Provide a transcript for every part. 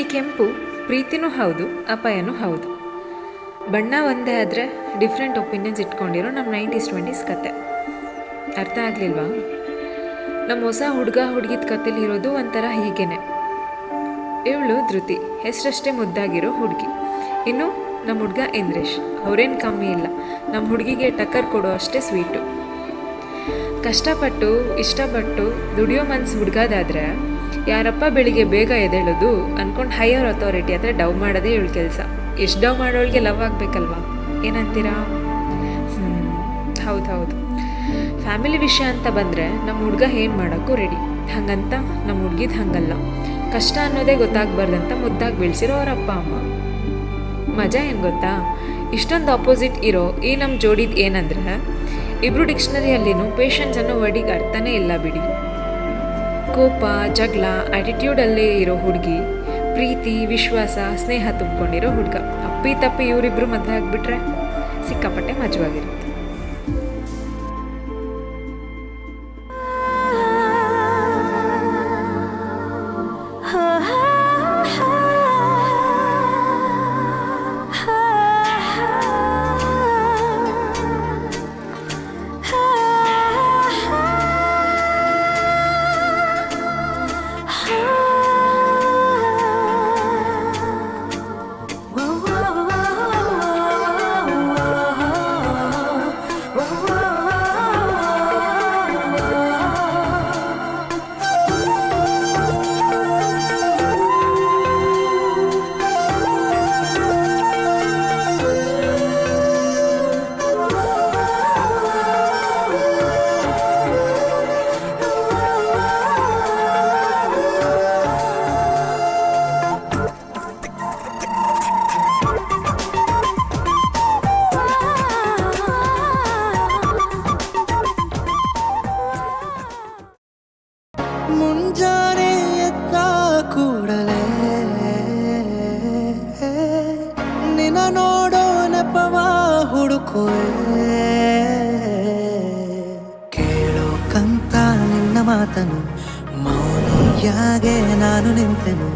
ಈ ಕೆಂಪು ಪ್ರೀತಿನೂ ಹೌದು, ಅಪಾಯನೂ ಹೌದು. ಬಣ್ಣ ಒಂದೇ ಆದರೆ ಡಿಫ್ರೆಂಟ್ ಒಪಿನಿಯನ್ಸ್ ಇಟ್ಕೊಂಡಿರೋ ನಮ್ಮ 90s-20s ಕತೆ. ಅರ್ಥ ಆಗಲಿಲ್ವಾ? ನಮ್ಮ ಹೊಸ ಹುಡುಗ ಹುಡುಗಿದ ಕತೆಲಿ ಇರೋದು ಒಂಥರ ಹೀಗೇನೆ. ಇವಳು ಧೃತಿ, ಹೆಸರಷ್ಟೇ ಮುದ್ದಾಗಿರೋ ಹುಡುಗಿ. ಇನ್ನು ನಮ್ಮ ಹುಡುಗ ಇಂದ್ರೇಶ್, ಅವರೇನು ಕಮ್ಮಿ ಇಲ್ಲ, ನಮ್ಮ ಹುಡುಗಿಗೆ ಟಕ್ಕರ್ ಕೊಡೋ ಅಷ್ಟೇ ಸ್ವೀಟು. ಕಷ್ಟಪಟ್ಟು ಇಷ್ಟಪಟ್ಟು ದುಡಿಯೋ ಮನ್ಸು ಹುಡುಗದಾದ್ರೆ ಯಾರಪ್ಪ ಬೆಳಿಗ್ಗೆ ಬೇಗ ಎದ್ದೇಳೋದು ಅಂದ್ಕೊಂಡು ಹೈಯರ್ ಅಥಾರಿಟಿ ಹತ್ರ ಡವ್ ಮಾಡೋದೇ ಇವಳು ಕೆಲಸ. ಎಷ್ಟು ಡವ್ ಮಾಡೋಳಿಗೆ ಲವ್ ಆಗಬೇಕಲ್ವಾ? ಏನಂತೀರಾ? ಹೌದು. ಫ್ಯಾಮಿಲಿ ವಿಷಯ ಅಂತ ಬಂದರೆ ನಮ್ಮ ಹುಡುಗ ಏನು ಮಾಡೋಕ್ಕೂ ರೆಡಿ. ಹಾಗಂತ ನಮ್ಮ ಹುಡುಗಿದು ಹಾಗಲ್ಲ. ಕಷ್ಟ ಅನ್ನೋದೇ ಗೊತ್ತಾಗಬಾರ್ದಂತ ಮುದ್ದಾಗಿ ಬೆಳೆಸಿರೋ ಅವ್ರ ಅಪ್ಪ ಅಮ್ಮ. ಮಜಾ ಏನು ಗೊತ್ತಾ? ಇಷ್ಟೊಂದು ಆಪೋಸಿಟ್ ಇರೋ ಈ ನಮ್ಮ ಜೋಡಿದು ಏನಂದ್ರೆ, ಇಬ್ಬರು ಡಿಕ್ಷನರಿಯಲ್ಲಿನೂ ಪೇಷನ್ಸ್ ಅನ್ನೋ ವರ್ಡಿಗೆ ಅರ್ಥನೇ ಇಲ್ಲ ಬಿಡಿ. ಕೋಪ, ಜಗಳ, ಆ್ಯಟಿಟ್ಯೂಡಲ್ಲೇ ಇರೋ ಹುಡುಗಿ, ಪ್ರೀತಿ, ವಿಶ್ವಾಸ, ಸ್ನೇಹ ತುಂಬಿಕೊಂಡಿರೋ ಹುಡುಗ. ಅಪ್ಪಿ ತಪ್ಪಿ ಇವರಿಬ್ಬರು ಮದುವೆ ಆಗಿಬಿಟ್ರೆ ಸಿಕ್ಕಾಪಟ್ಟೆ ಮಜವಾಗಿರುತ್ತೆ. ಮುಂಜಾನೆ ಎದ್ದ ಕೂಡಲೇ ನಿನ್ನ ನೋಡೋ ನೆಪವ ಹುಡುಕುವೆ, ಕೇಳೋಕಂತ ನಿನ್ನ ಮಾತನು ಮೌನಿಯಾಗೆ ನಾನು ನಿಂತೆನು.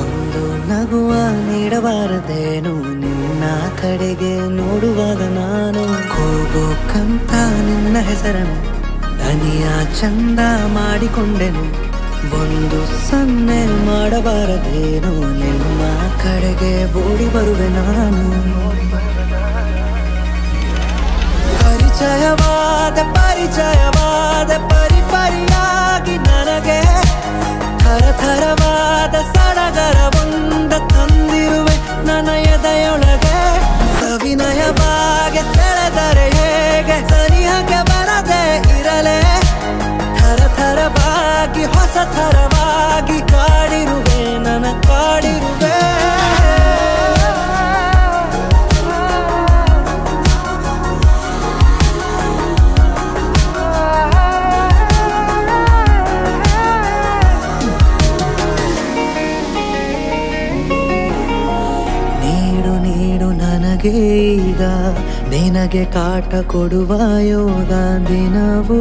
ಒಂದು ನಗುವ ನೀಡಬಾರದೇನು ನಿನ್ನ ಕಡೆಗೆ ನೋಡುವಾಗ ನಾನು, ಕೂಗೋಕಂತ ನಿನ್ನ ಹೆಸರನ್ನು ದನಿಯ ಚಂದ ಮಾಡಿಕೊಂಡೆನು. ಒಂದು ಸನ್ನೆ ಮಾಡಬಾರದೇನು ನಿಮ್ಮ ಕಡೆಗೆ ಓಡಿ ಬರುವೆ ನಾನು. ಪರಿಚಯವಾದ ಪರಿಪರಿಯಾಗಿ ನನಗೆ ಥರಥರವಾದ ಸಡಗರವೊಂದ ತಂದಿರುವೆ ನನ್ನ ಎದೆಯೊಳಗೆ. ಸವಿನಯವಾಗಿ ಸೆಳೆದರೆ ಹೇಗೆ ಸನಿಹಕ್ಕೆ ಬರದೆ ಇರಲೇ, ಥರಥರವಾಗಿ ಹೊಸ ಥರವಾಗಿ ಕಾಡಿರುವೆ ನನ್ನ ಕಾಡಿರುವೆ. ಈಗ ನಿನಗೆ ಕಾಟ ಕೊಡುವ ಯೋಗ ದಿನವೂ